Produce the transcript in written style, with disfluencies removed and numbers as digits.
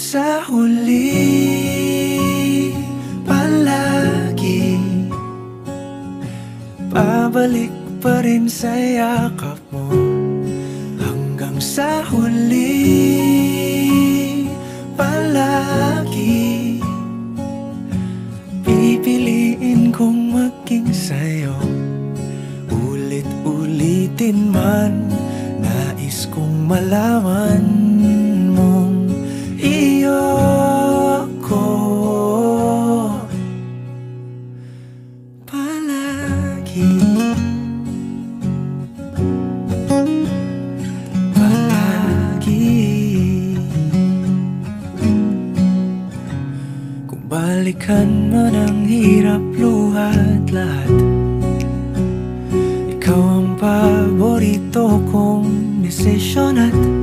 sa huli, palagi babalik pa rin sa yakap mo. Hanggang sa huli, palagi pipiliin kong maging sa'yo. Ulit-ulitin man, nais kong malaman mong iyo ko palagi. Palagi. Kung balikan man ang hirap, luhat lahat, ikaw ang paborito kong desisyon at